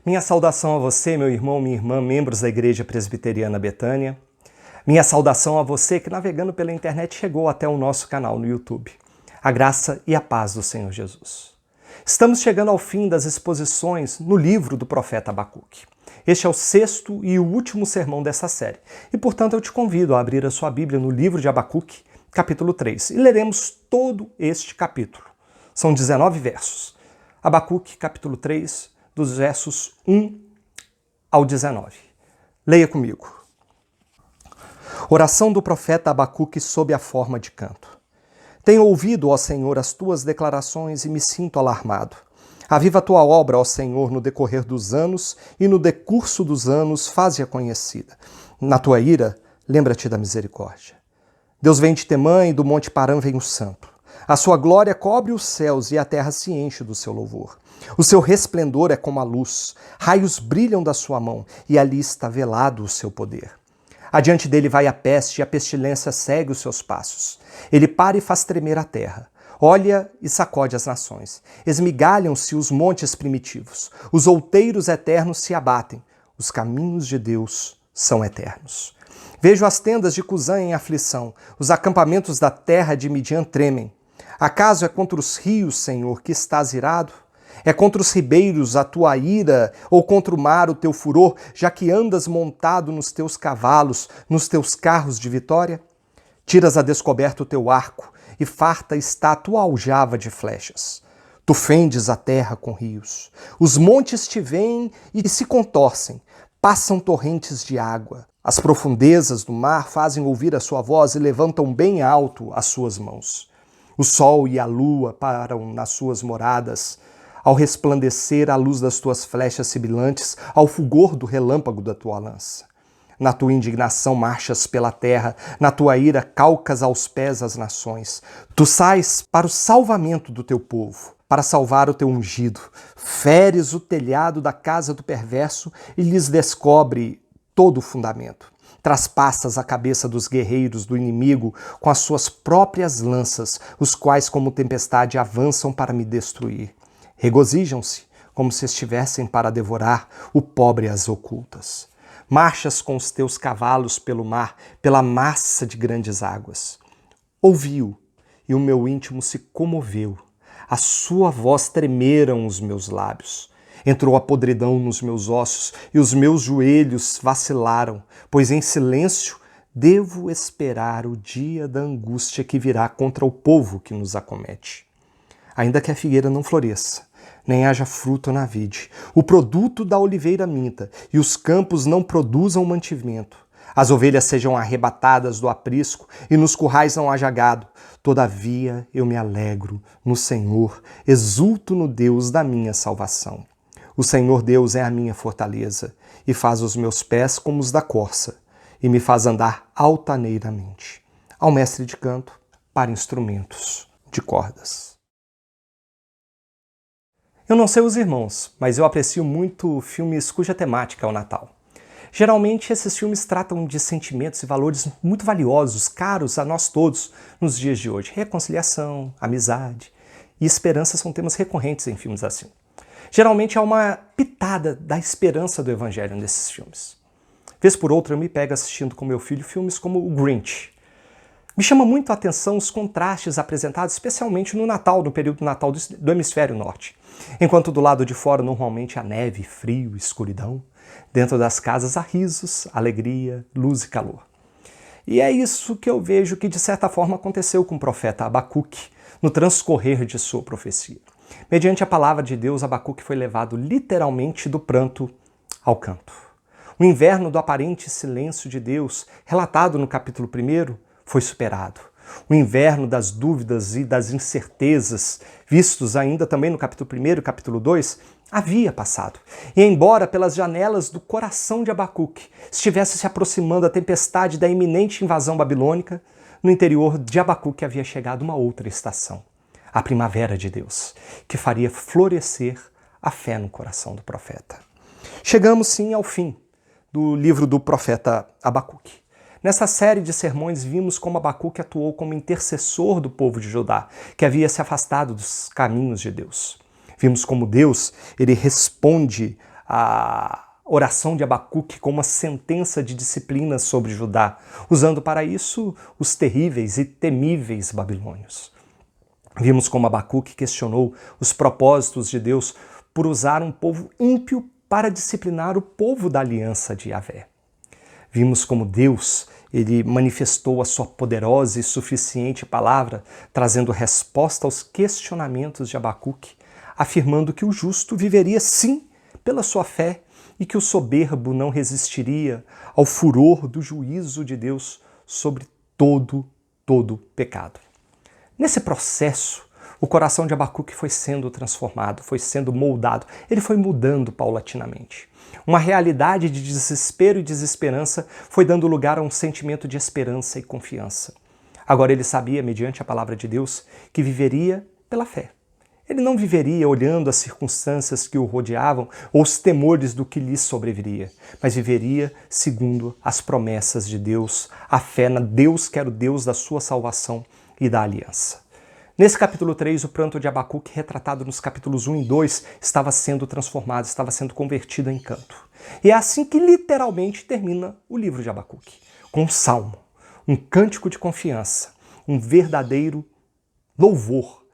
Minha saudação a você, meu irmão, minha irmã, membros da Igreja Presbiteriana Betânia. Minha saudação a você que, navegando pela internet, chegou até o nosso canal no YouTube. A graça e a paz do Senhor Jesus. Estamos chegando ao fim das exposições no livro do profeta Abacuque. Este é o sexto e o último sermão dessa série. E, portanto, eu te convido a abrir a sua Bíblia no livro de Abacuque, capítulo 3. E leremos todo este capítulo. São 19 versos. Abacuque, capítulo 3, dos versos 1 ao 19. Leia comigo. Oração do profeta Abacuque sob a forma de canto. Tenho ouvido, ó Senhor, as tuas declarações e me sinto alarmado. Aviva a tua obra, ó Senhor, no decorrer dos anos e no decurso dos anos faze-a conhecida. Na tua ira, lembra-te da misericórdia. Deus vem de Temã e do monte Parã vem o santo. A sua glória cobre os céus e a terra se enche do seu louvor. O seu resplendor é como a luz, raios brilham da sua mão e ali está velado o seu poder. Adiante dele vai a peste e a pestilência segue os seus passos. Ele para e faz tremer a terra. Olha e sacode as nações. Esmigalham-se os montes primitivos. Os outeiros eternos se abatem. Os caminhos de Deus são eternos. Vejo as tendas de Cusã em aflição. Os acampamentos da terra de Midian tremem. Acaso é contra os rios, Senhor, que estás irado? É contra os ribeiros a tua ira, ou contra o mar o teu furor, já que andas montado nos teus cavalos, nos teus carros de vitória? Tiras a descoberto o teu arco, e farta está a tua aljava de flechas. Tu fendes a terra com rios. Os montes te veem e se contorcem, passam torrentes de água. As profundezas do mar fazem ouvir a sua voz e levantam bem alto as suas mãos. O sol e a lua param nas suas moradas, ao resplandecer a luz das tuas flechas sibilantes, ao fulgor do relâmpago da tua lança. Na tua indignação marchas pela terra, na tua ira calcas aos pés as nações. Tu sais para o salvamento do teu povo, para salvar o teu ungido. Feres o telhado da casa do perverso e lhes descobre todo o fundamento. Traspassas a cabeça dos guerreiros do inimigo com as suas próprias lanças, os quais como tempestade avançam para me destruir. Regozijam-se, como se estivessem para devorar o pobre às ocultas. Marchas com os teus cavalos pelo mar, pela massa de grandes águas. Ouvi-o, e o meu íntimo se comoveu. A sua voz tremeram os meus lábios. Entrou a podridão nos meus ossos, e os meus joelhos vacilaram, pois em silêncio devo esperar o dia da angústia que virá contra o povo que nos acomete. Ainda que a figueira não floresça, nem haja fruto na vide, o produto da oliveira minta, e os campos não produzam mantimento. As ovelhas sejam arrebatadas do aprisco, e nos currais não haja gado. Todavia eu me alegro no Senhor, exulto no Deus da minha salvação. O Senhor Deus é a minha fortaleza, e faz os meus pés como os da corça, e me faz andar altaneiramente. Ao mestre de canto, para instrumentos de cordas. Eu não sei os irmãos, mas eu aprecio muito filmes cuja temática é o Natal. Geralmente esses filmes tratam de sentimentos e valores muito valiosos, caros a nós todos nos dias de hoje. Reconciliação, amizade e esperança são temas recorrentes em filmes assim. Geralmente há uma pitada da esperança do evangelho nesses filmes. Vez por outra eu me pego assistindo com meu filho filmes como o Grinch. Me chama muito a atenção os contrastes apresentados, especialmente no Natal, no período do Natal do hemisfério norte. Enquanto do lado de fora normalmente há neve, frio, escuridão, dentro das casas há risos, alegria, luz e calor. E é isso que eu vejo que de certa forma aconteceu com o profeta Abacuque no transcorrer de sua profecia. Mediante a palavra de Deus, Abacuque foi levado literalmente do pranto ao canto. O inverno do aparente silêncio de Deus, relatado no capítulo 1, foi superado. O inverno das dúvidas e das incertezas, vistos ainda também no capítulo 1 e capítulo 2, havia passado. E embora pelas janelas do coração de Abacuque estivesse se aproximando a tempestade da iminente invasão babilônica, no interior de Abacuque havia chegado uma outra estação, a primavera de Deus, que faria florescer a fé no coração do profeta. Chegamos sim ao fim do livro do profeta Abacuque. Nessa série de sermões vimos como Abacuque atuou como intercessor do povo de Judá, que havia se afastado dos caminhos de Deus. Vimos como Deus ele responde a oração de Abacuque como uma sentença de disciplina sobre Judá, usando para isso os terríveis e temíveis babilônios. Vimos como Abacuque questionou os propósitos de Deus por usar um povo ímpio para disciplinar o povo da aliança de Yahvé. Vimos como Deus ele manifestou a sua poderosa e suficiente palavra, trazendo resposta aos questionamentos de Abacuque, afirmando que o justo viveria sim pela sua fé e que o soberbo não resistiria ao furor do juízo de Deus sobre todo pecado. Nesse processo, o coração de Abacuque foi sendo transformado, foi sendo moldado, ele foi mudando paulatinamente. Uma realidade de desespero e desesperança foi dando lugar a um sentimento de esperança e confiança. Agora ele sabia, mediante a palavra de Deus, que viveria pela fé. Ele não viveria olhando as circunstâncias que o rodeavam ou os temores do que lhe sobreviria, mas viveria segundo as promessas de Deus, a fé na Deus que era o Deus da sua salvação e da aliança. Nesse capítulo 3, o pranto de Abacuque, retratado nos capítulos 1 e 2, estava sendo transformado, estava sendo convertido em canto. E é assim que literalmente termina o livro de Abacuque, com um salmo, um cântico de confiança, um verdadeiro louvor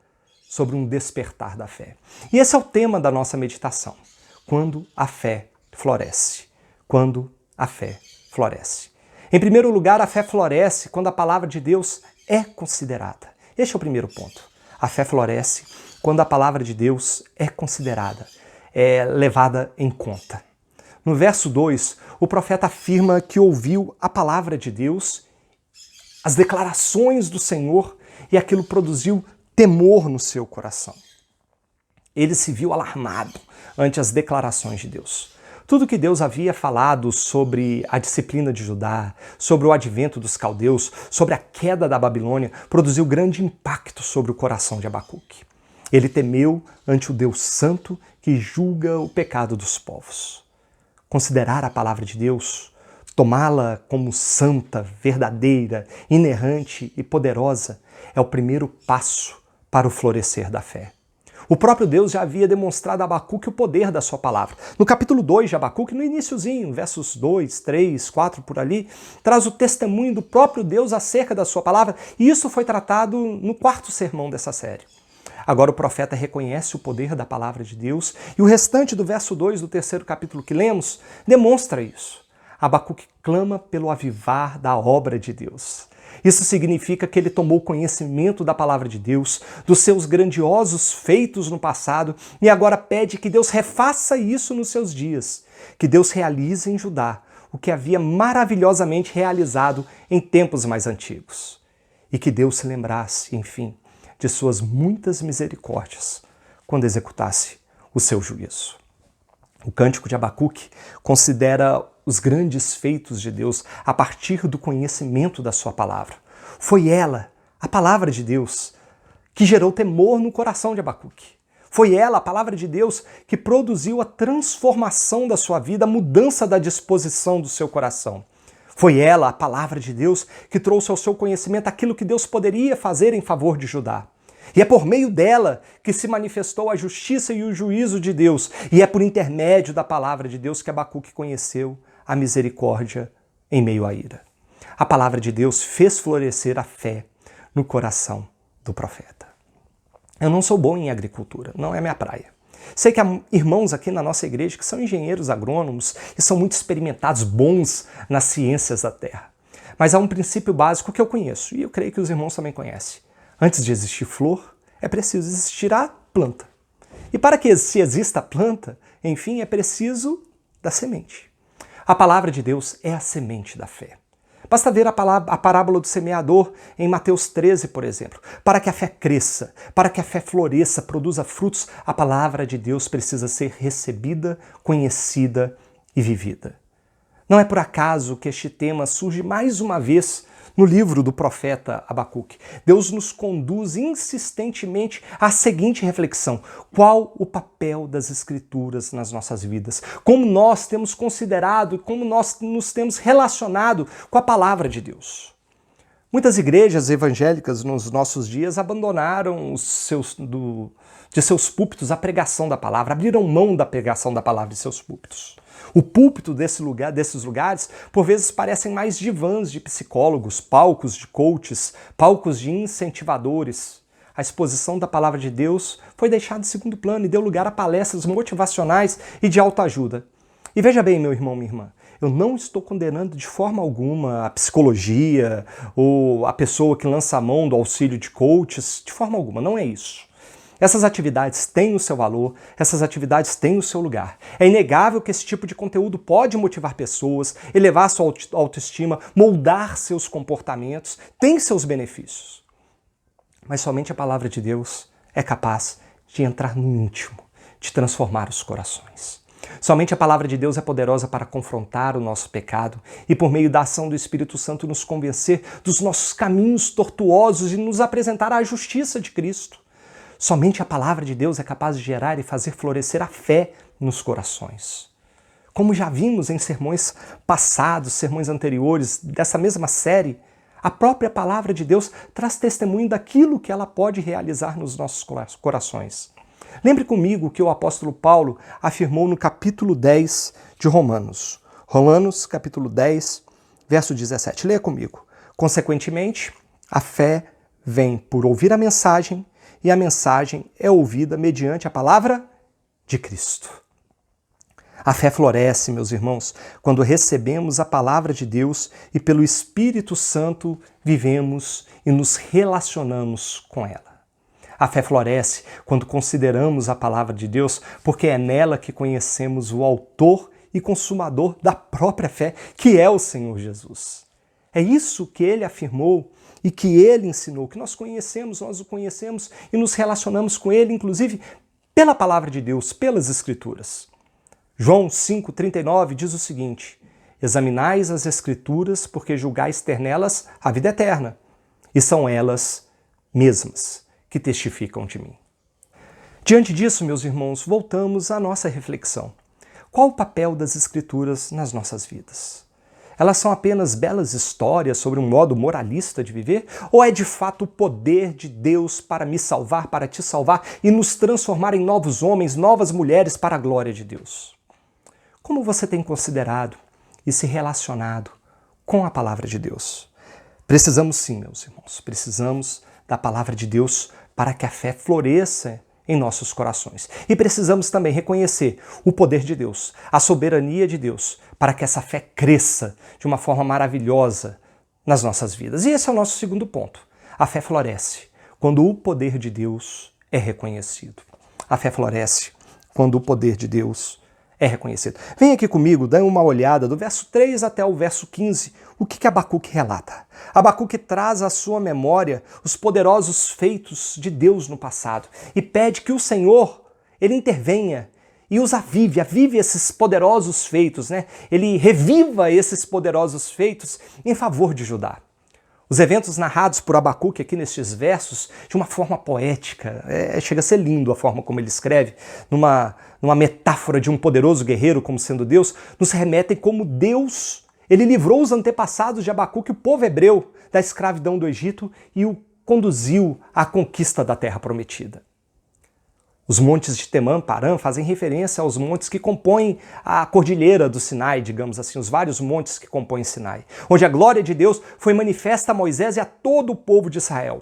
sobre um despertar da fé. E esse é o tema da nossa meditação. Quando a fé floresce. Quando a fé floresce. Em primeiro lugar, a fé floresce quando a palavra de Deus é considerada. Este é o primeiro ponto. A fé floresce quando a palavra de Deus é considerada, é levada em conta. No verso 2, o profeta afirma que ouviu a palavra de Deus, as declarações do Senhor, e aquilo produziu temor no seu coração. Ele se viu alarmado ante as declarações de Deus. Tudo que Deus havia falado sobre a disciplina de Judá, sobre o advento dos caldeus, sobre a queda da Babilônia, produziu grande impacto sobre o coração de Abacuque. Ele temeu ante o Deus Santo que julga o pecado dos povos. Considerar a palavra de Deus, tomá-la como santa, verdadeira, inerrante e poderosa, é o primeiro passo para o florescer da fé. O próprio Deus já havia demonstrado a Abacuque o poder da sua palavra. No capítulo 2 de Abacuque, no iniciozinho, versos 2, 3, 4, por ali, traz o testemunho do próprio Deus acerca da sua palavra, e isso foi tratado no quarto sermão dessa série. Agora o profeta reconhece o poder da palavra de Deus, e o restante do verso 2 do terceiro capítulo que lemos demonstra isso. Abacuque clama pelo avivar da obra de Deus. Isso significa que ele tomou conhecimento da palavra de Deus, dos seus grandiosos feitos no passado, e agora pede que Deus refaça isso nos seus dias, que Deus realize em Judá o que havia maravilhosamente realizado em tempos mais antigos, e que Deus se lembrasse, enfim, de suas muitas misericórdias quando executasse o seu juízo. O Cântico de Abacuque considera os grandes feitos de Deus a partir do conhecimento da sua palavra. Foi ela, a palavra de Deus, que gerou temor no coração de Abacuque. Foi ela, a palavra de Deus, que produziu a transformação da sua vida, a mudança da disposição do seu coração. Foi ela, a palavra de Deus, que trouxe ao seu conhecimento aquilo que Deus poderia fazer em favor de Judá. E é por meio dela que se manifestou a justiça e o juízo de Deus. E é por intermédio da palavra de Deus que Abacuque conheceu a misericórdia em meio à ira. A palavra de Deus fez florescer a fé no coração do profeta. Eu não sou bom em agricultura, não é minha praia. Sei que há irmãos aqui na nossa igreja que são engenheiros agrônomos e são muito experimentados, bons nas ciências da terra. Mas há um princípio básico que eu conheço, e eu creio que os irmãos também conhecem. Antes de existir flor, é preciso existir a planta. E para que se exista a planta, enfim, é preciso da semente. A palavra de Deus é a semente da fé. Basta ver a parábola do semeador em Mateus 13, por exemplo. Para que a fé cresça, para que a fé floresça, produza frutos, a palavra de Deus precisa ser recebida, conhecida e vivida. Não é por acaso que este tema surge mais uma vez no livro do profeta Abacuque. Deus nos conduz insistentemente à seguinte reflexão: qual o papel das Escrituras nas nossas vidas? Como nós temos considerado e como nós nos temos relacionado com a palavra de Deus? Muitas igrejas evangélicas nos nossos dias abandonaram de seus púlpitos a pregação da palavra, abriram mão da pregação da palavra de seus púlpitos. O púlpito desses lugares, por vezes, parecem mais divãs de psicólogos, palcos de coaches, palcos de incentivadores. A exposição da palavra de Deus foi deixada em segundo plano e deu lugar a palestras motivacionais e de autoajuda. E veja bem, meu irmão, minha irmã, eu não estou condenando de forma alguma a psicologia ou a pessoa que lança a mão do auxílio de coaches, de forma alguma, não é isso. Essas atividades têm o seu valor, essas atividades têm o seu lugar. É inegável que esse tipo de conteúdo pode motivar pessoas, elevar sua autoestima, moldar seus comportamentos, tem seus benefícios. Mas somente a palavra de Deus é capaz de entrar no íntimo, de transformar os corações. Somente a palavra de Deus é poderosa para confrontar o nosso pecado e, por meio da ação do Espírito Santo, nos convencer dos nossos caminhos tortuosos e nos apresentar à justiça de Cristo. Somente a palavra de Deus é capaz de gerar e fazer florescer a fé nos corações. Como já vimos em sermões passados, sermões anteriores dessa mesma série, a própria palavra de Deus traz testemunho daquilo que ela pode realizar nos nossos corações. Lembre comigo que o apóstolo Paulo afirmou no capítulo 10 de Romanos. Romanos, capítulo 10, verso 17. Leia comigo. Consequentemente, a fé vem por ouvir a mensagem, e a mensagem é ouvida mediante a palavra de Cristo. A fé floresce, meus irmãos, quando recebemos a palavra de Deus e pelo Espírito Santo vivemos e nos relacionamos com ela. A fé floresce quando consideramos a palavra de Deus, porque é nela que conhecemos o autor e consumador da própria fé, que é o Senhor Jesus. É isso que ele afirmou e que ele ensinou, que nós o conhecemos e nos relacionamos com ele, inclusive pela palavra de Deus, pelas Escrituras. João 5,39 diz o seguinte: examinais as Escrituras, porque julgais ter nelas a vida eterna, e são elas mesmas que testificam de mim. Diante disso, meus irmãos, voltamos à nossa reflexão. Qual o papel das Escrituras nas nossas vidas? Elas são apenas belas histórias sobre um modo moralista de viver? Ou é de fato o poder de Deus para me salvar, para te salvar e nos transformar em novos homens, novas mulheres para a glória de Deus? Como você tem considerado e se relacionado com a palavra de Deus? Precisamos sim, meus irmãos, precisamos da palavra de Deus para que a fé floresça em nossos corações. E precisamos também reconhecer o poder de Deus, a soberania de Deus, para que essa fé cresça de uma forma maravilhosa nas nossas vidas. E esse é o nosso segundo ponto. A fé floresce quando o poder de Deus é reconhecido. A fé floresce quando o poder de Deus é reconhecido. Vem aqui comigo, dê uma olhada do verso 3 até o verso 15, o que Abacuque relata. Abacuque traz à sua memória os poderosos feitos de Deus no passado e pede que o Senhor, ele intervenha e os avive esses poderosos feitos, né? Ele reviva esses poderosos feitos em favor de Judá. Os eventos narrados por Abacuque aqui nestes versos, de uma forma poética, chega a ser lindo a forma como ele escreve, numa metáfora de um poderoso guerreiro como sendo Deus, nos remetem como Deus, ele livrou os antepassados de Abacuque, o povo hebreu, da escravidão do Egito e o conduziu à conquista da terra prometida. Os montes de Temã, Parã, fazem referência aos montes que compõem a cordilheira do Sinai, digamos assim, os vários montes que compõem Sinai, onde a glória de Deus foi manifesta a Moisés e a todo o povo de Israel.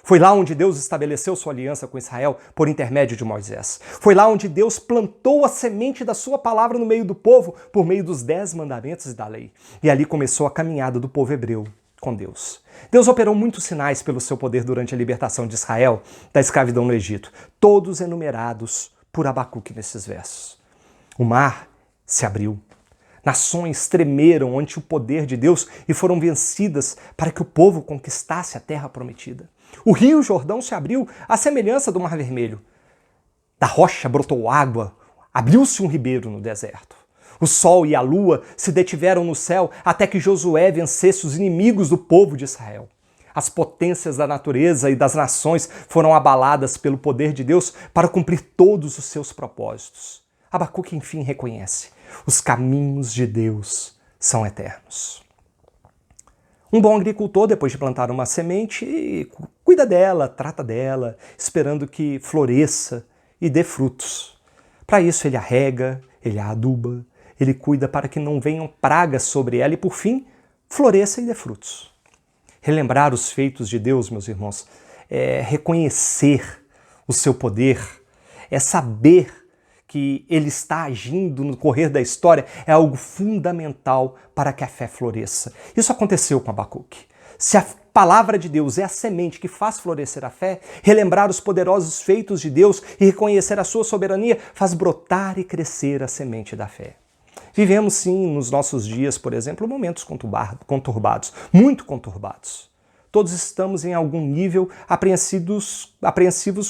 Foi lá onde Deus estabeleceu sua aliança com Israel por intermédio de Moisés. Foi lá onde Deus plantou a semente da sua palavra no meio do povo por meio dos 10 mandamentos e da lei. E ali começou a caminhada do povo hebreu com Deus. Deus operou muitos sinais pelo seu poder durante a libertação de Israel da escravidão no Egito, todos enumerados por Abacuque nesses versos. O mar se abriu. Nações tremeram ante o poder de Deus e foram vencidas para que o povo conquistasse a terra prometida. O rio Jordão se abriu à semelhança do Mar Vermelho. Da rocha brotou água, abriu-se um ribeiro no deserto. O sol e a lua se detiveram no céu até que Josué vencesse os inimigos do povo de Israel. As potências da natureza e das nações foram abaladas pelo poder de Deus para cumprir todos os seus propósitos. Abacuque, enfim, reconhece: os caminhos de Deus são eternos. Um bom agricultor, depois de plantar uma semente, cuida dela, trata dela, esperando que floresça e dê frutos. Para isso ele a rega, ele a aduba, ele cuida para que não venham pragas sobre ela e, por fim, floresça e dê frutos. Relembrar os feitos de Deus, meus irmãos, é reconhecer o seu poder, é saber que Ele está agindo no correr da história, é algo fundamental para que a fé floresça. Isso aconteceu com Abacuque. Se a palavra de Deus é a semente que faz florescer a fé, relembrar os poderosos feitos de Deus e reconhecer a sua soberania faz brotar e crescer a semente da fé. Vivemos sim nos nossos dias, por exemplo, momentos conturbados, muito conturbados. Todos estamos em algum nível apreensivos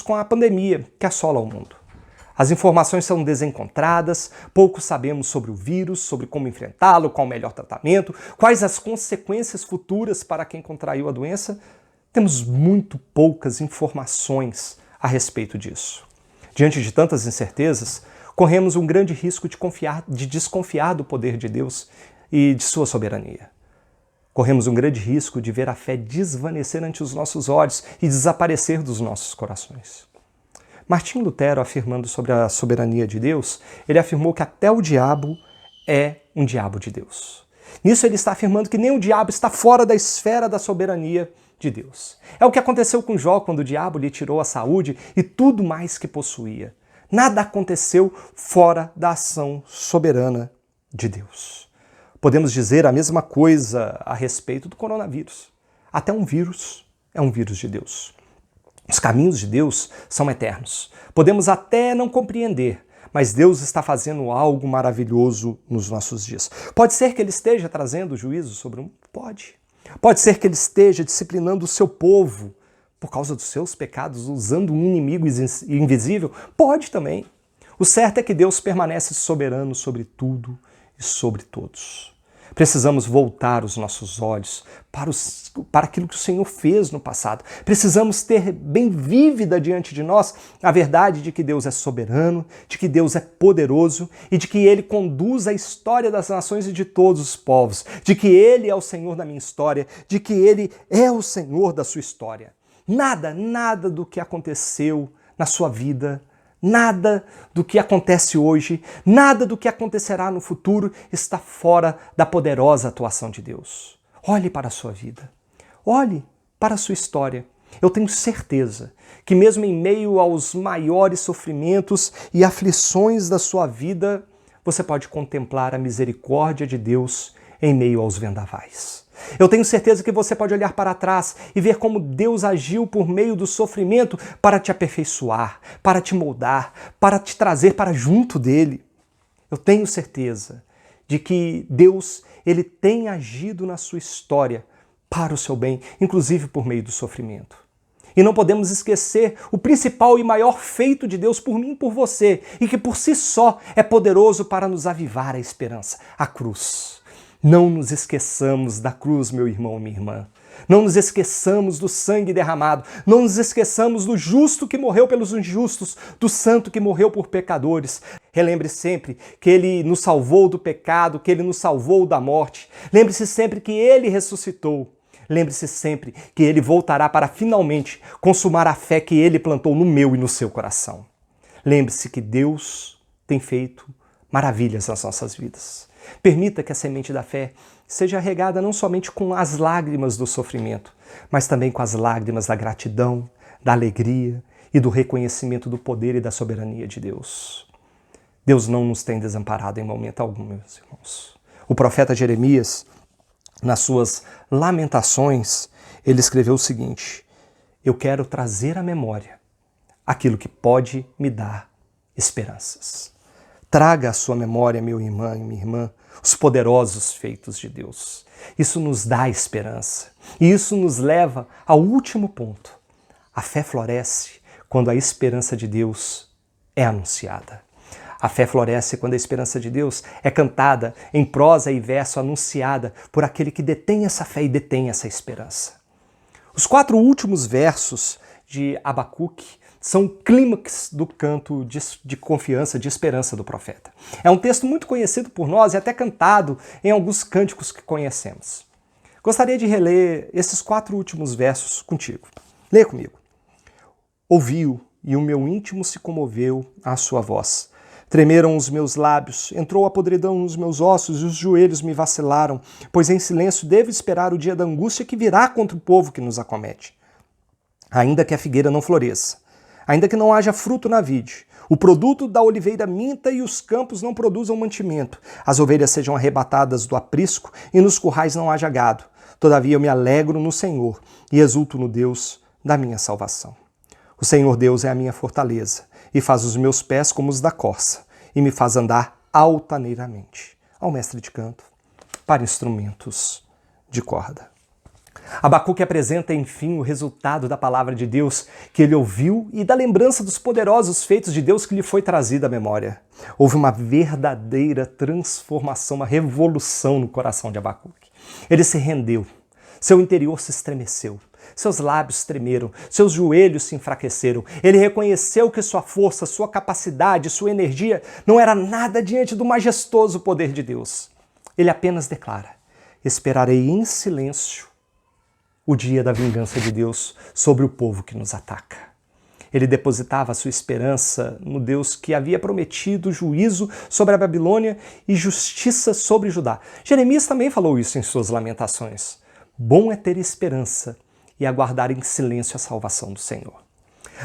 com a pandemia que assola o mundo. As informações são desencontradas, pouco sabemos sobre o vírus, sobre como enfrentá-lo, qual o melhor tratamento, quais as consequências futuras para quem contraiu a doença. Temos muito poucas informações a respeito disso. Diante de tantas incertezas, corremos um grande risco de desconfiar do poder de Deus e de sua soberania. Corremos um grande risco de ver a fé desvanecer ante os nossos olhos e desaparecer dos nossos corações. Martim Lutero, afirmando sobre a soberania de Deus, ele afirmou que até o diabo é um diabo de Deus. Nisso ele está afirmando que nem o diabo está fora da esfera da soberania de Deus. É o que aconteceu com Jó quando o diabo lhe tirou a saúde e tudo mais que possuía. Nada aconteceu fora da ação soberana de Deus. Podemos dizer a mesma coisa a respeito do coronavírus. Até um vírus é um vírus de Deus. Os caminhos de Deus são eternos. Podemos até não compreender, mas Deus está fazendo algo maravilhoso nos nossos dias. Pode ser que Ele esteja trazendo juízo sobre o mundo? Pode. Pode ser que Ele esteja disciplinando o seu povo por causa dos seus pecados, usando um inimigo invisível? Pode também. O certo é que Deus permanece soberano sobre tudo e sobre todos. Precisamos voltar os nossos olhos para aquilo que o Senhor fez no passado. Precisamos ter bem vívida diante de nós a verdade de que Deus é soberano, de que Deus é poderoso e de que Ele conduz a história das nações e de todos os povos, de que Ele é o Senhor da minha história, de que Ele é o Senhor da sua história. Nada do que aconteceu na sua vida, nada do que acontece hoje, nada do que acontecerá no futuro está fora da poderosa atuação de Deus. Olhe para a sua vida, olhe para a sua história. Eu tenho certeza que mesmo em meio aos maiores sofrimentos e aflições da sua vida, você pode contemplar a misericórdia de Deus em meio aos vendavais. Eu tenho certeza que você pode olhar para trás e ver como Deus agiu por meio do sofrimento para te aperfeiçoar, para te moldar, para te trazer para junto dele. Eu tenho certeza de que Deus, ele tem agido na sua história para o seu bem, inclusive por meio do sofrimento. E não podemos esquecer o principal e maior feito de Deus por mim e por você, e que por si só é poderoso para nos avivar a esperança, a cruz. Não nos esqueçamos da cruz, meu irmão, minha irmã. Não nos esqueçamos do sangue derramado. Não nos esqueçamos do justo que morreu pelos injustos, do santo que morreu por pecadores. Relembre sempre que Ele nos salvou do pecado, que Ele nos salvou da morte. Lembre-se sempre que Ele ressuscitou. Lembre-se sempre que Ele voltará para finalmente consumar a fé que Ele plantou no meu e no seu coração. Lembre-se que Deus tem feito maravilhas nas nossas vidas. Permita que a semente da fé seja regada não somente com as lágrimas do sofrimento, mas também com as lágrimas da gratidão, da alegria e do reconhecimento do poder e da soberania de Deus. Deus não nos tem desamparado em momento algum, meus irmãos. O profeta Jeremias, nas suas lamentações, ele escreveu o seguinte: eu quero trazer à memória aquilo que pode me dar esperanças. Traga à sua memória, meu irmão e minha irmã, os poderosos feitos de Deus. Isso nos dá esperança. E isso nos leva ao último ponto. A fé floresce quando a esperança de Deus é anunciada. A fé floresce quando a esperança de Deus é cantada em prosa e verso, anunciada por aquele que detém essa fé e detém essa esperança. Os 4 últimos versos de Abacuque são o clímax do canto de confiança, de esperança do profeta. É um texto muito conhecido por nós e até cantado em alguns cânticos que conhecemos. Gostaria de reler esses 4 últimos versos contigo. Leia comigo. Ouvi-o, e o meu íntimo se comoveu à sua voz. Tremeram os meus lábios, entrou a podridão nos meus ossos e os joelhos me vacilaram, pois em silêncio devo esperar o dia da angústia que virá contra o povo que nos acomete. Ainda que a figueira não floresça, ainda que não haja fruto na vide, o produto da oliveira minta e os campos não produzam mantimento, as ovelhas sejam arrebatadas do aprisco e nos currais não haja gado. Todavia eu me alegro no Senhor e exulto no Deus da minha salvação. O Senhor Deus é a minha fortaleza e faz os meus pés como os da corça e me faz andar altaneiramente. Ao mestre de canto, para instrumentos de corda. Abacuque apresenta, enfim, o resultado da palavra de Deus que ele ouviu e da lembrança dos poderosos feitos de Deus que lhe foi trazida à memória. Houve uma verdadeira transformação, uma revolução no coração de Abacuque. Ele se rendeu, seu interior se estremeceu, seus lábios tremeram, seus joelhos se enfraqueceram. Ele reconheceu que sua força, sua capacidade, sua energia não era nada diante do majestoso poder de Deus. Ele apenas declara: esperarei em silêncio o dia da vingança de Deus sobre o povo que nos ataca. Ele depositava a sua esperança no Deus que havia prometido juízo sobre a Babilônia e justiça sobre Judá. Jeremias também falou isso em suas lamentações. Bom é ter esperança e aguardar em silêncio a salvação do Senhor.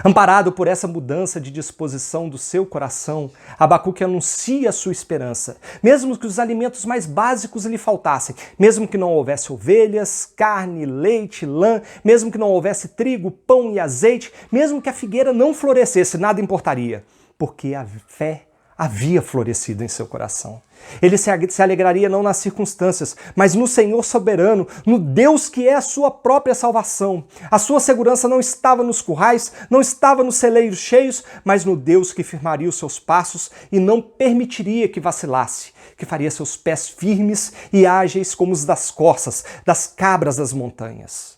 Amparado por essa mudança de disposição do seu coração, Abacuque anuncia a sua esperança. Mesmo que os alimentos mais básicos lhe faltassem, mesmo que não houvesse ovelhas, carne, leite, lã, mesmo que não houvesse trigo, pão e azeite, mesmo que a figueira não florescesse, nada importaria, porque a fé havia florescido em seu coração. Ele se alegraria não nas circunstâncias, mas no Senhor soberano, no Deus que é a sua própria salvação. A sua segurança não estava nos currais, não estava nos celeiros cheios, mas no Deus que firmaria os seus passos e não permitiria que vacilasse, que faria seus pés firmes e ágeis como os das corças, das cabras das montanhas.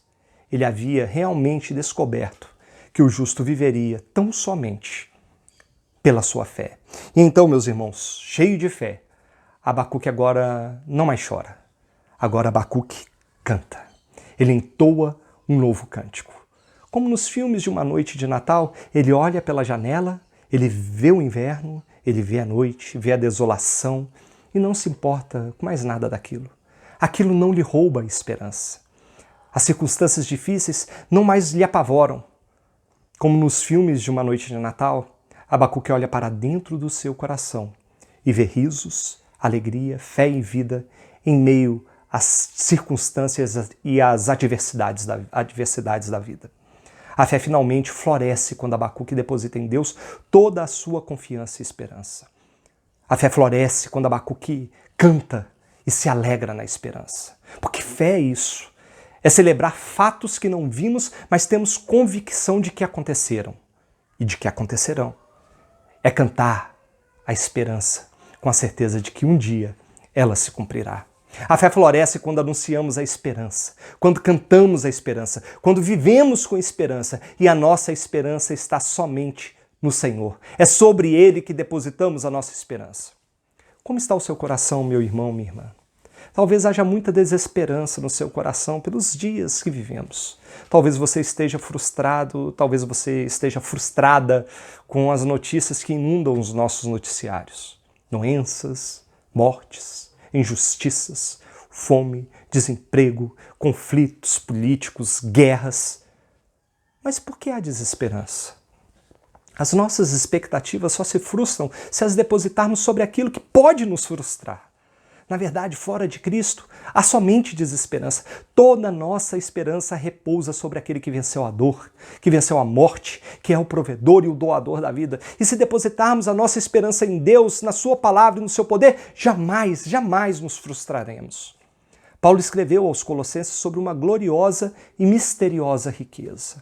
Ele havia realmente descoberto que o justo viveria tão somente pela sua fé. E então, meus irmãos, cheio de fé, Abacuque agora não mais chora. Agora Abacuque canta. Ele entoa um novo cântico. Como nos filmes de uma noite de Natal, ele olha pela janela, ele vê o inverno, ele vê a noite, vê a desolação e não se importa com mais nada daquilo. Aquilo não lhe rouba a esperança. As circunstâncias difíceis não mais lhe apavoram. Como nos filmes de uma noite de Natal, Abacuque olha para dentro do seu coração e vê risos, alegria, fé e vida em meio às circunstâncias e às adversidades da vida. A fé finalmente floresce quando Abacuque deposita em Deus toda a sua confiança e esperança. A fé floresce quando Abacuque canta e se alegra na esperança. Porque fé é isso. É celebrar fatos que não vimos, mas temos convicção de que aconteceram e de que acontecerão. É cantar a esperança com a certeza de que um dia ela se cumprirá. A fé floresce quando anunciamos a esperança, quando cantamos a esperança, quando vivemos com esperança e a nossa esperança está somente no Senhor. É sobre Ele que depositamos a nossa esperança. Como está o seu coração, meu irmão, minha irmã? Talvez haja muita desesperança no seu coração pelos dias que vivemos. Talvez você esteja frustrado, talvez você esteja frustrada com as notícias que inundam os nossos noticiários. Doenças, mortes, injustiças, fome, desemprego, conflitos políticos, guerras. Mas por que há desesperança? As nossas expectativas só se frustram se as depositarmos sobre aquilo que pode nos frustrar. Na verdade, fora de Cristo, há somente desesperança. Toda nossa esperança repousa sobre aquele que venceu a dor, que venceu a morte, que é o provedor e o doador da vida. E se depositarmos a nossa esperança em Deus, na sua palavra e no seu poder, jamais, jamais nos frustraremos. Paulo escreveu aos Colossenses sobre uma gloriosa e misteriosa riqueza.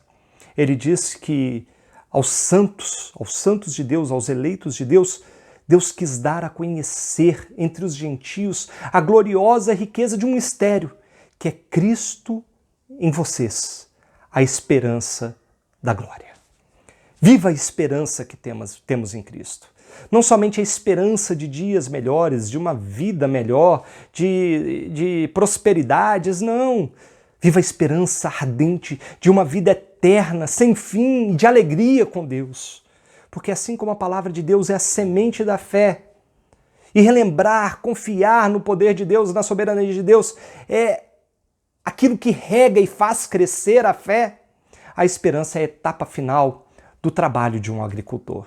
Ele diz que aos santos de Deus, aos eleitos de Deus, Deus quis dar a conhecer entre os gentios a gloriosa riqueza de um mistério, que é Cristo em vocês, a esperança da glória. Viva a esperança que temos em Cristo. Não somente a esperança de dias melhores, de uma vida melhor, de prosperidades, não. Viva a esperança ardente de uma vida eterna, sem fim, de alegria com Deus. Porque assim como a palavra de Deus é a semente da fé, e relembrar, confiar no poder de Deus, na soberania de Deus, é aquilo que rega e faz crescer a fé, a esperança é a etapa final do trabalho de um agricultor.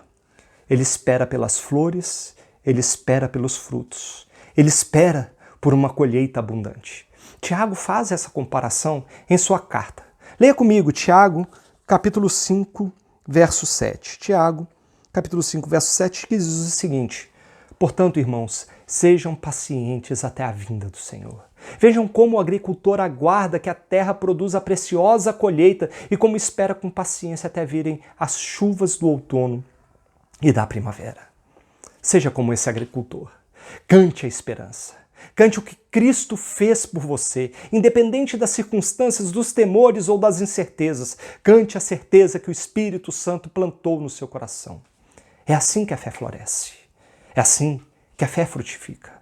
Ele espera pelas flores, ele espera pelos frutos, ele espera por uma colheita abundante. Tiago faz essa comparação em sua carta. Leia comigo Tiago, capítulo 5, verso 7. Tiago, capítulo 5, verso 7, que diz o seguinte: portanto, irmãos, sejam pacientes até a vinda do Senhor. Vejam como o agricultor aguarda que a terra produza a preciosa colheita e como espera com paciência até virem as chuvas do outono e da primavera. Seja como esse agricultor. Cante a esperança. Cante o que Cristo fez por você, independente das circunstâncias, dos temores ou das incertezas. Cante a certeza que o Espírito Santo plantou no seu coração. É assim que a fé floresce. É assim que a fé frutifica.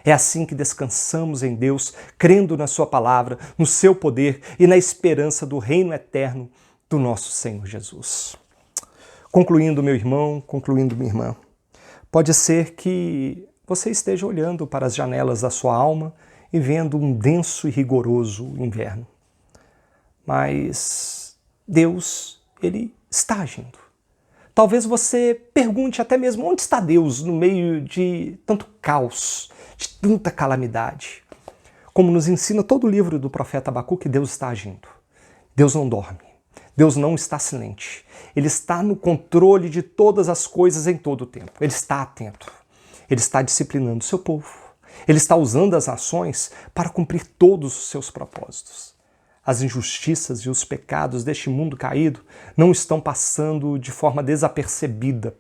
É assim que descansamos em Deus, crendo na sua palavra, no seu poder e na esperança do reino eterno do nosso Senhor Jesus. Concluindo, meu irmão, concluindo, minha irmã, pode ser que você esteja olhando para as janelas da sua alma e vendo um denso e rigoroso inverno. Mas Deus, Ele está agindo. Talvez você pergunte até mesmo onde está Deus no meio de tanto caos, de tanta calamidade. Como nos ensina todo o livro do profeta Abacuque, Deus está agindo. Deus não dorme. Deus não está silente. Ele está no controle de todas as coisas em todo o tempo. Ele está atento. Ele está disciplinando o seu povo. Ele está usando as nações para cumprir todos os seus propósitos. As injustiças e os pecados deste mundo caído não estão passando de forma desapercebida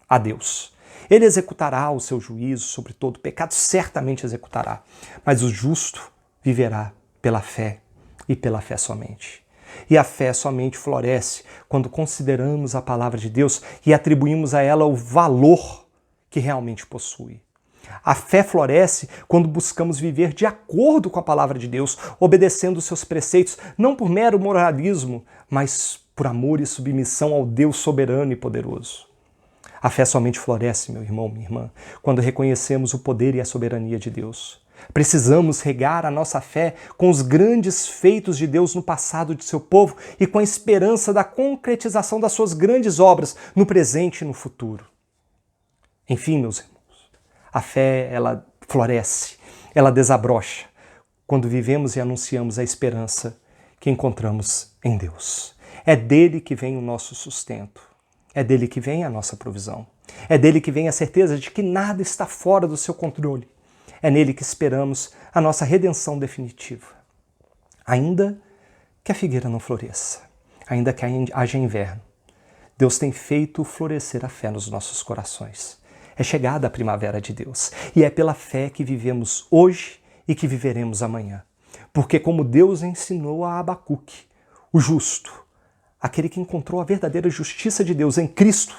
a Deus. Ele executará o seu juízo sobre todo pecado, certamente executará. Mas o justo viverá pela fé e pela fé somente. E a fé somente floresce quando consideramos a palavra de Deus e atribuímos a ela o valor que realmente possui. A fé floresce quando buscamos viver de acordo com a palavra de Deus, obedecendo os seus preceitos, não por mero moralismo, mas por amor e submissão ao Deus soberano e poderoso. A fé somente floresce, meu irmão, minha irmã, quando reconhecemos o poder e a soberania de Deus. Precisamos regar a nossa fé com os grandes feitos de Deus no passado de seu povo e com a esperança da concretização das suas grandes obras no presente e no futuro. Enfim, meus irmãos, a fé, ela floresce, ela desabrocha quando vivemos e anunciamos a esperança que encontramos em Deus. É dele que vem o nosso sustento, é dele que vem a nossa provisão, é dele que vem a certeza de que nada está fora do seu controle. É nele que esperamos a nossa redenção definitiva. Ainda que a figueira não floresça, ainda que haja inverno, Deus tem feito florescer a fé nos nossos corações. É chegada a primavera de Deus e é pela fé que vivemos hoje e que viveremos amanhã. Porque como Deus ensinou a Abacuque, o justo, aquele que encontrou a verdadeira justiça de Deus em Cristo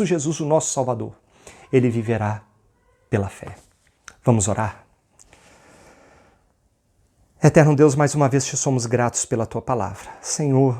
Jesus, o nosso Salvador, ele viverá pela fé. Vamos orar? Eterno Deus, mais uma vez te somos gratos pela tua palavra. Senhor,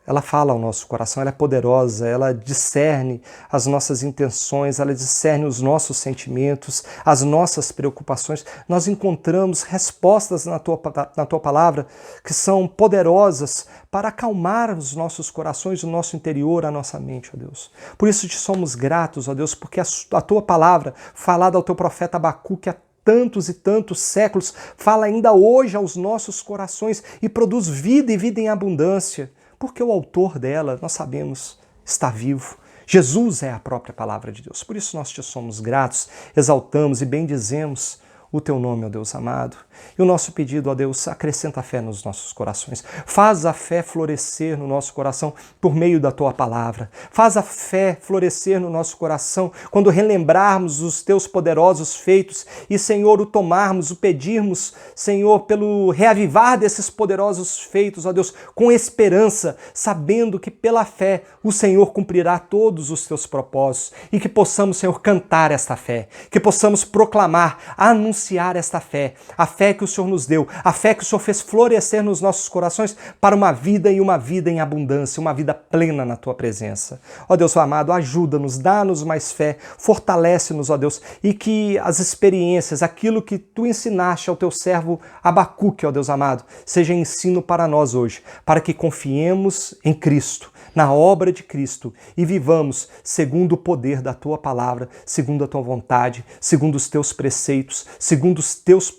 ela fala ao nosso coração, ela é poderosa, ela discerne as nossas intenções, ela discerne os nossos sentimentos, as nossas preocupações. Nós encontramos respostas na tua palavra que são poderosas para acalmar os nossos corações, o nosso interior, a nossa mente, ó Deus. Por isso te somos gratos, ó Deus, porque a tua palavra, falada ao teu profeta Abacuque há tantos e tantos séculos, fala ainda hoje aos nossos corações e produz vida e vida em abundância. Porque o autor dela, nós sabemos, está vivo. Jesus é a própria palavra de Deus. Por isso nós te somos gratos, exaltamos e bendizemos o teu nome, ó Deus amado. E o nosso pedido, ó Deus, acrescenta a fé nos nossos corações. Faz a fé florescer no nosso coração por meio da tua palavra. Faz a fé florescer no nosso coração quando relembrarmos os teus poderosos feitos e, Senhor, o tomarmos, o pedirmos, Senhor, pelo reavivar desses poderosos feitos, ó Deus, com esperança, sabendo que pela fé o Senhor cumprirá todos os teus propósitos e que possamos, Senhor, cantar esta fé, que possamos proclamar, anunciar esta fé, a fé que o Senhor nos deu, a fé que o Senhor fez florescer nos nossos corações para uma vida em abundância, uma vida plena na tua presença. Ó Deus amado, ajuda-nos, dá-nos mais fé, fortalece-nos, ó Deus, e que as experiências, aquilo que tu ensinaste ao teu servo Abacuque, ó Deus amado, seja ensino para nós hoje, para que confiemos em Cristo, na obra de Cristo e vivamos segundo o poder da tua palavra, segundo a tua vontade, segundo os teus preceitos, segundo os teus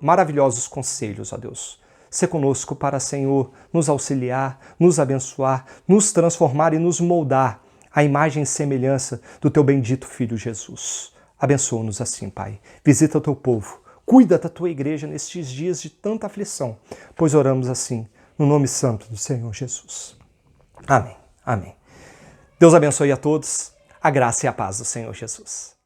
maravilhosos conselhos, ó Deus. Sê conosco para, Senhor, nos auxiliar, nos abençoar, nos transformar e nos moldar à imagem e semelhança do teu bendito Filho Jesus. Abençoa-nos assim, Pai. Visita o teu povo. Cuida da tua igreja nestes dias de tanta aflição, pois oramos assim, no nome santo do Senhor Jesus. Amém. Amém. Deus abençoe a todos. A graça e a paz do Senhor Jesus.